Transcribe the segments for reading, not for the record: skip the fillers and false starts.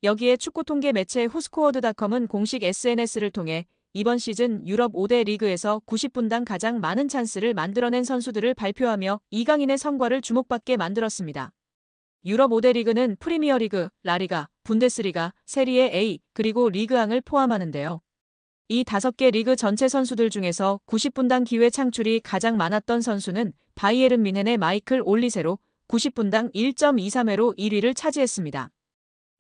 여기에 축구 통계 매체 후스코어드닷컴은 공식 SNS를 통해 이번 시즌 유럽 5대 리그에서 90분당 가장 많은 찬스를 만들어낸 선수들을 발표하며 이강인의 성과를 주목받게 만들었습니다. 유럽 5대 리그는 프리미어리그, 라리가, 분데스리가, 세리에 A, 그리고 리그앙을 포함하는데요. 이 5개 리그 전체 선수들 중에서 90분당 기회 창출이 가장 많았던 선수는 바이에른 뮌헨의 마이클 올리세로 90분당 1.23회로 1위를 차지했습니다.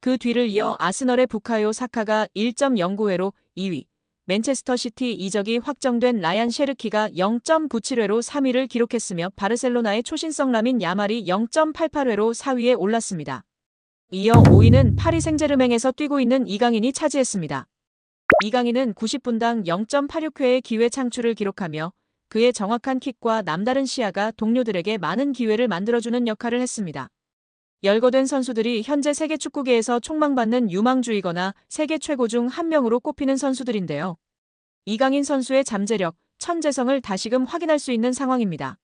그 뒤를 이어 아스널의 부카요 사카가 1.09회로 2위, 맨체스터 시티 이적이 확정된 라얀 셰르키가 0.97회로 3위를 기록했으며 바르셀로나의 초신성 라민 야말이 0.88회로 4위에 올랐습니다. 이어 5위는 파리 생제르맹에서 뛰고 있는 이강인이 차지했습니다. 이강인은 90분당 0.86회의 기회 창출을 기록하며 그의 정확한 킥과 남다른 시야가 동료들에게 많은 기회를 만들어주는 역할을 했습니다. 열거된 선수들이 현재 세계 축구계에서 촉망받는 유망주이거나 세계 최고 중 한 명으로 꼽히는 선수들인데요. 이강인 선수의 잠재력, 천재성을 다시금 확인할 수 있는 상황입니다.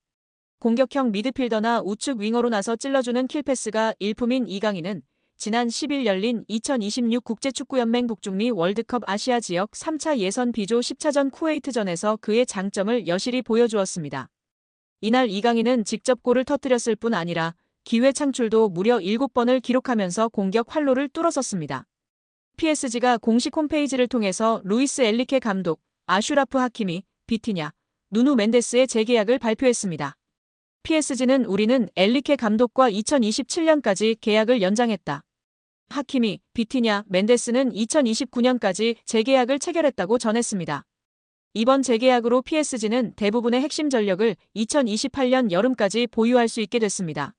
공격형 미드필더나 우측 윙어로 나서 찔러주는 킬패스가 일품인 이강인은 지난 10일 열린 2026 국제축구연맹 북중미 월드컵 아시아 지역 3차 예선 B조 10차전 쿠웨이트전에서 그의 장점을 여실히 보여주었습니다. 이날 이강인은 직접 골을 터뜨렸을 뿐 아니라 기회 창출도 무려 7번을 기록하면서 공격 활로를 뚫어섰습니다. PSG가 공식 홈페이지를 통해서 루이스 엘리케 감독, 아슈라프 하키미, 비티냐, 누누 멘데스의 재계약을 발표했습니다. PSG는 우리는 엘리케 감독과 2027년까지 계약을 연장했다. 하키미, 비티냐, 멘데스는 2029년까지 재계약을 체결했다고 전했습니다. 이번 재계약으로 PSG는 대부분의 핵심 전력을 2028년 여름까지 보유할 수 있게 됐습니다.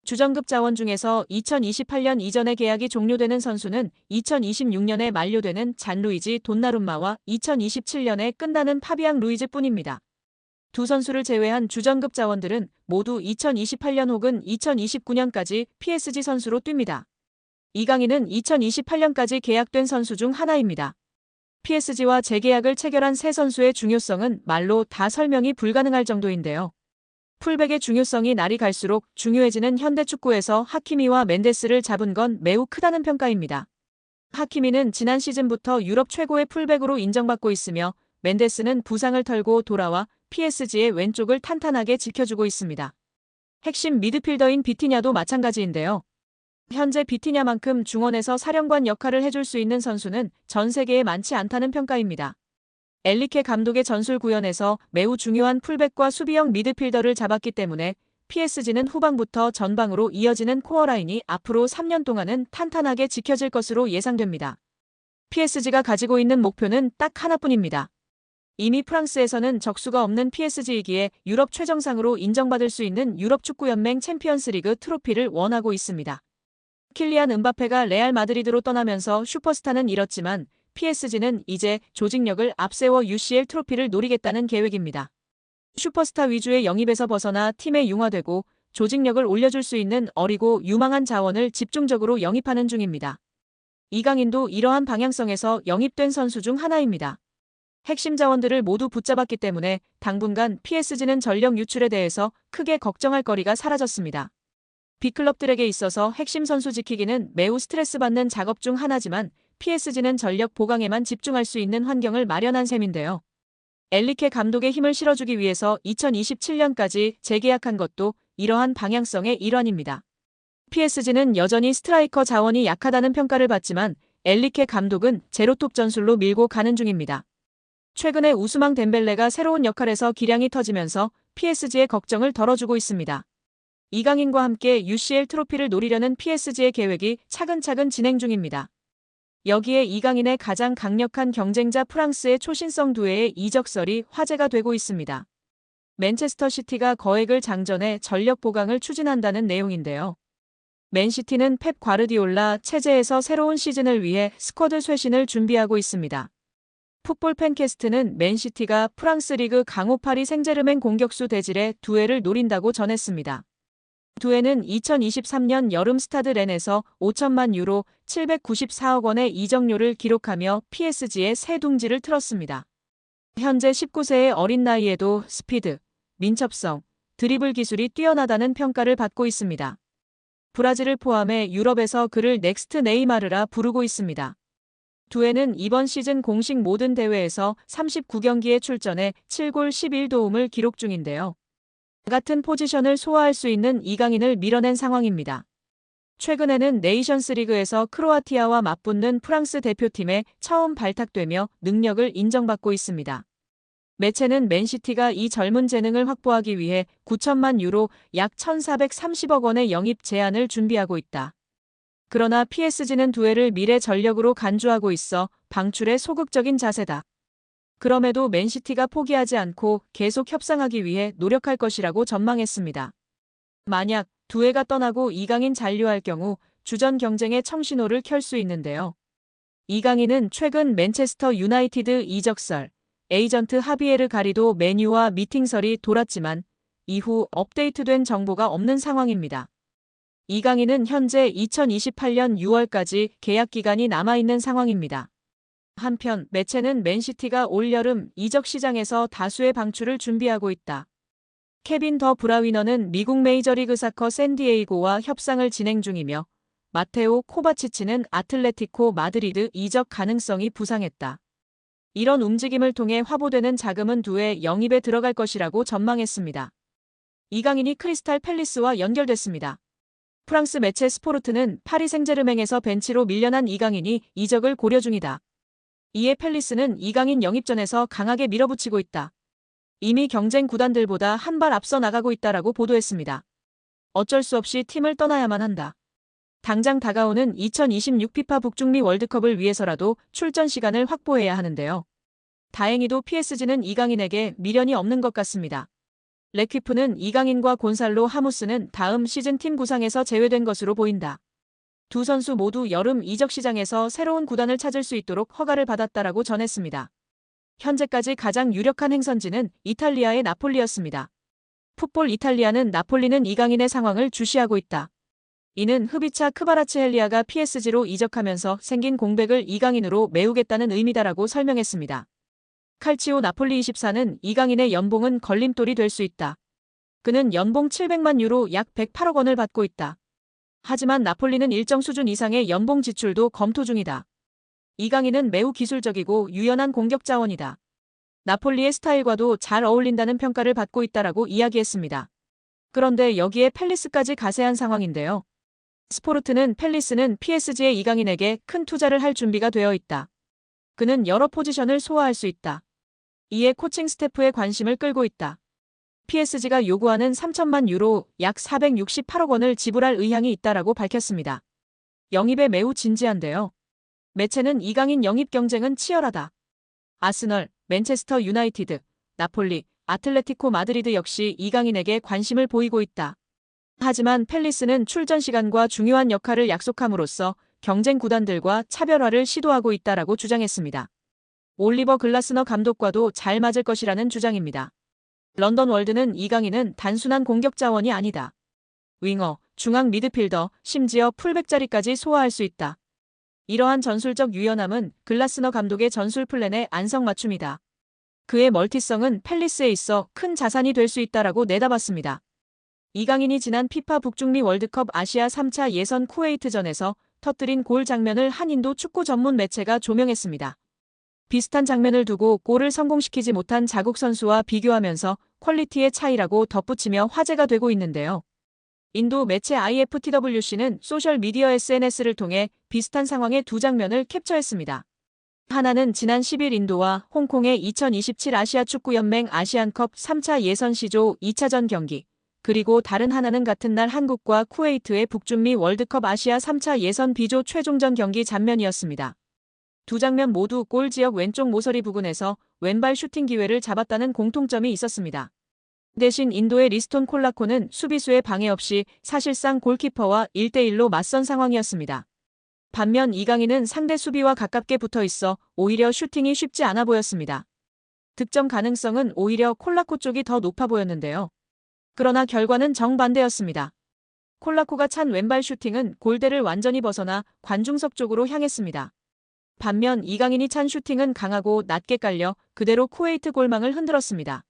주전급 자원 중에서 2028년 이전에 계약이 종료되는 선수는 2026년에 만료되는 잔루이지 돈나룸마와 2027년에 끝나는 파비앙 루이즈뿐입니다. 두 선수를 제외한 주전급 자원들은 모두 2028년 혹은 2029년까지 PSG 선수로 뜁니다. 이강인은 2028년까지 계약된 선수 중 하나입니다. PSG와 재계약을 체결한 세 선수의 중요성은 말로 다 설명이 불가능할 정도인데요. 풀백의 중요성이 날이 갈수록 중요해지는 현대축구에서 하키미와 멘데스를 잡은 건 매우 크다는 평가입니다. 하키미는 지난 시즌부터 유럽 최고의 풀백으로 인정받고 있으며 멘데스는 부상을 털고 돌아와 PSG의 왼쪽을 탄탄하게 지켜주고 있습니다. 핵심 미드필더인 비티냐도 마찬가지인데요. 현재 비티냐만큼 중원에서 사령관 역할을 해줄 수 있는 선수는 전 세계에 많지 않다는 평가입니다. 엘리케 감독의 전술 구현에서 매우 중요한 풀백과 수비형 미드필더를 잡았기 때문에 PSG는 후방부터 전방으로 이어지는 코어라인이 앞으로 3년 동안은 탄탄하게 지켜질 것으로 예상됩니다. PSG가 가지고 있는 목표는 딱 하나뿐입니다. 이미 프랑스에서는 적수가 없는 PSG이기에 유럽 최정상으로 인정받을 수 있는 유럽축구연맹 챔피언스리그 트로피를 원하고 있습니다. 킬리안 은바페가 레알 마드리드로 떠나면서 슈퍼스타는 잃었지만 PSG는 이제 조직력을 앞세워 UCL 트로피를 노리겠다는 계획입니다. 슈퍼스타 위주의 영입에서 벗어나 팀에 융화되고 조직력을 올려줄 수 있는 어리고 유망한 자원을 집중적으로 영입하는 중입니다. 이강인도 이러한 방향성에서 영입된 선수 중 하나입니다. 핵심 자원들을 모두 붙잡았기 때문에 당분간 PSG는 전력 유출에 대해서 크게 걱정할 거리가 사라졌습니다. B클럽들에게 있어서 핵심 선수 지키기는 매우 스트레스 받는 작업 중 하나지만 PSG는 전력 보강에만 집중할 수 있는 환경을 마련한 셈인데요. 엘리케 감독의 힘을 실어주기 위해서 2027년까지 재계약한 것도 이러한 방향성의 일환입니다. PSG는 여전히 스트라이커 자원이 약하다는 평가를 받지만 엘리케 감독은 제로톱 전술로 밀고 가는 중입니다. 최근에 우스망 덴벨레가 새로운 역할에서 기량이 터지면서 PSG의 걱정을 덜어주고 있습니다. 이강인과 함께 UCL 트로피를 노리려는 PSG의 계획이 차근차근 진행 중입니다. 여기에 이강인의 가장 강력한 경쟁자 프랑스의 초신성 두뇌의 이적설이 화제가 되고 있습니다. 맨체스터 시티가 거액을 장전해 전력 보강을 추진한다는 내용인데요. 맨시티는 펩 과르디올라 체제에서 새로운 시즌을 위해 스쿼드 쇄신을 준비하고 있습니다. 풋볼 팬캐스트는 맨시티가 프랑스 리그 강호 파리 생제르맹 공격수 데질의 두에를 노린다고 전했습니다. 두에는 2023년 여름 스타드 렌에서 5천만 유로 794억 원의 이적료를 기록하며 PSG의 새 둥지를 틀었습니다. 현재 19세의 어린 나이에도 스피드, 민첩성, 드리블 기술이 뛰어나다는 평가를 받고 있습니다. 브라질을 포함해 유럽에서 그를 넥스트 네이마르라 부르고 있습니다. 두에는 이번 시즌 공식 모든 대회에서 39경기에 출전해 7골 11도움을 기록 중인데요. 같은 포지션을 소화할 수 있는 이강인을 밀어낸 상황입니다. 최근에는 네이션스 리그에서 크로아티아와 맞붙는 프랑스 대표팀에 처음 발탁되며 능력을 인정받고 있습니다. 매체는 맨시티가 이 젊은 재능을 확보하기 위해 9천만 유로 약 1,430억 원의 영입 제안을 준비하고 있다. 그러나 PSG는 두에를 미래 전력으로 간주하고 있어 방출에 소극적인 자세다. 그럼에도 맨시티가 포기하지 않고 계속 협상하기 위해 노력할 것이라고 전망했습니다. 만약 두에가 떠나고 이강인 잔류할 경우 주전 경쟁의 청신호를 켤 수 있는데요. 이강인은 최근 맨체스터 유나이티드 이적설, 에이전트 하비에르 가리도 메뉴와 미팅설이 돌았지만 이후 업데이트된 정보가 없는 상황입니다. 이강인은 현재 2028년 6월까지 계약 기간이 남아있는 상황입니다. 한편 매체는 맨시티가 올여름 이적 시장에서 다수의 방출을 준비하고 있다. 케빈 더 브라위너는 미국 메이저리그 사커 샌디에이고와 협상을 진행 중이며 마테오 코바치치는 아틀레티코 마드리드 이적 가능성이 부상했다. 이런 움직임을 통해 화보되는 자금은 두에 영입에 들어갈 것이라고 전망했습니다. 이강인이 크리스탈 팰리스와 연결됐습니다. 프랑스 매체 스포르트는 파리 생제르맹에서 벤치로 밀려난 이강인이 이적을 고려 중이다. 이에 팰리스는 이강인 영입전에서 강하게 밀어붙이고 있다. 이미 경쟁 구단들보다 한 발 앞서 나가고 있다라고 보도했습니다. 어쩔 수 없이 팀을 떠나야만 한다. 당장 다가오는 2026 피파 북중미 월드컵을 위해서라도 출전 시간을 확보해야 하는데요. 다행히도 PSG는 이강인에게 미련이 없는 것 같습니다. 레퀴프는 이강인과 곤살로 하무스는 다음 시즌 팀 구상에서 제외된 것으로 보인다. 두 선수 모두 여름 이적 시장에서 새로운 구단을 찾을 수 있도록 허가를 받았다라고 전했습니다. 현재까지 가장 유력한 행선지는 이탈리아의 나폴리였습니다. 풋볼 이탈리아는 나폴리는 이강인의 상황을 주시하고 있다. 이는 흡이차 크바라츠헬리아가 PSG로 이적하면서 생긴 공백을 이강인으로 메우겠다는 의미다라고 설명했습니다. 칼치오 나폴리24는 이강인의 연봉은 걸림돌이 될 수 있다. 그는 연봉 700만 유로 약 108억 원을 받고 있다. 하지만 나폴리는 일정 수준 이상의 연봉 지출도 검토 중이다. 이강인은 매우 기술적이고 유연한 공격 자원이다. 나폴리의 스타일과도 잘 어울린다는 평가를 받고 있다라고 이야기했습니다. 그런데 여기에 팰리스까지 가세한 상황인데요. 스포르트는 팰리스는 PSG의 이강인에게 큰 투자를 할 준비가 되어 있다. 그는 여러 포지션을 소화할 수 있다. 이에 코칭 스태프의 관심을 끌고 있다. PSG가 요구하는 3천만 유로 약 468억 원을 지불할 의향이 있다라고 밝혔습니다. 영입에 매우 진지한데요. 매체는 이강인 영입 경쟁은 치열하다. 아스널, 맨체스터 유나이티드, 나폴리, 아틀레티코 마드리드 역시 이강인에게 관심을 보이고 있다. 하지만 팰리스는 출전 시간과 중요한 역할을 약속함으로써 경쟁 구단들과 차별화를 시도하고 있다라고 주장했습니다. 올리버 글라스너 감독과도 잘 맞을 것이라는 주장입니다. 런던 월드는 이강인은 단순한 공격 자원이 아니다. 윙어, 중앙 미드필더, 심지어 풀백 자리까지 소화할 수 있다. 이러한 전술적 유연함은 글라스너 감독의 전술 플랜의 안성맞춤이다. 그의 멀티성은 팰리스에 있어 큰 자산이 될 수 있다라고 내다봤습니다. 이강인이 지난 피파 북중미 월드컵 아시아 3차 예선 쿠웨이트전에서 터뜨린 골 장면을 한 인도 축구 전문 매체가 조명했습니다. 비슷한 장면을 두고 골을 성공시키지 못한 자국 선수와 비교하면서 퀄리티의 차이라고 덧붙이며 화제가 되고 있는데요. 인도 매체 IFTWC는 소셜미디어 SNS를 통해 비슷한 상황의 두 장면을 캡처했습니다. 하나는 지난 10일 인도와 홍콩의 2027 아시아 축구연맹 아시안컵 3차 예선 시조 2차전 경기, 그리고 다른 하나는 같은 날 한국과 쿠웨이트의 북중미 월드컵 아시아 3차 예선 B조 최종전 경기 장면이었습니다. 두 장면 모두 골 지역 왼쪽 모서리 부근에서 왼발 슈팅 기회를 잡았다는 공통점이 있었습니다. 대신 인도의 리스톤 콜라코는 수비수의 방해 없이 사실상 골키퍼와 1대1로 맞선 상황이었습니다. 반면 이강인은 상대 수비와 가깝게 붙어 있어 오히려 슈팅이 쉽지 않아 보였습니다. 득점 가능성은 오히려 콜라코 쪽이 더 높아 보였는데요. 그러나 결과는 정반대였습니다. 콜라코가 찬 왼발 슈팅은 골대를 완전히 벗어나 관중석 쪽으로 향했습니다. 반면 이강인이 찬 슈팅은 강하고 낮게 깔려 그대로 쿠웨이트 골망을 흔들었습니다.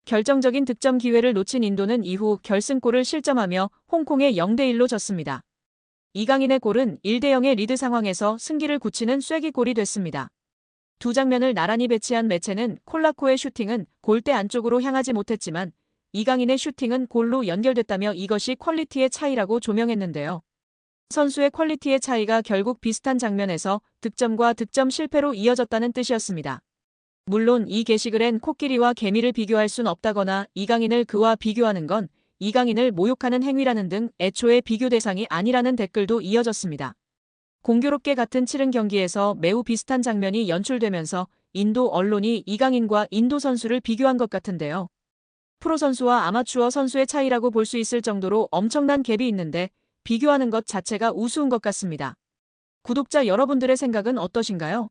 결정적인 득점 기회를 놓친 인도는 이후 결승골을 실점하며 홍콩에 0대1로 졌습니다. 이강인의 골은 1대0의 리드 상황에서 승기를 굳히는 쐐기골이 됐습니다. 두 장면을 나란히 배치한 매체는 콜라코의 슈팅은 골대 안쪽으로 향하지 못했지만 이강인의 슈팅은 골로 연결됐다며 이것이 퀄리티의 차이라고 조명했는데요. 선수의 퀄리티의 차이가 결국 비슷한 장면에서 득점과 득점 실패로 이어졌다는 뜻이었습니다. 물론 이 게시글엔 코끼리와 개미를 비교할 순 없다거나 이강인을 그와 비교하는 건 이강인을 모욕하는 행위라는 등 애초에 비교 대상이 아니라는 댓글도 이어졌습니다. 공교롭게 같은 치른 경기에서 매우 비슷한 장면이 연출되면서 인도 언론이 이강인과 인도 선수를 비교한 것 같은데요. 프로 선수와 아마추어 선수의 차이라고 볼 수 있을 정도로 엄청난 갭이 있는데 비교하는 것 자체가 우스운 것 같습니다. 구독자 여러분들의 생각은 어떠신가요?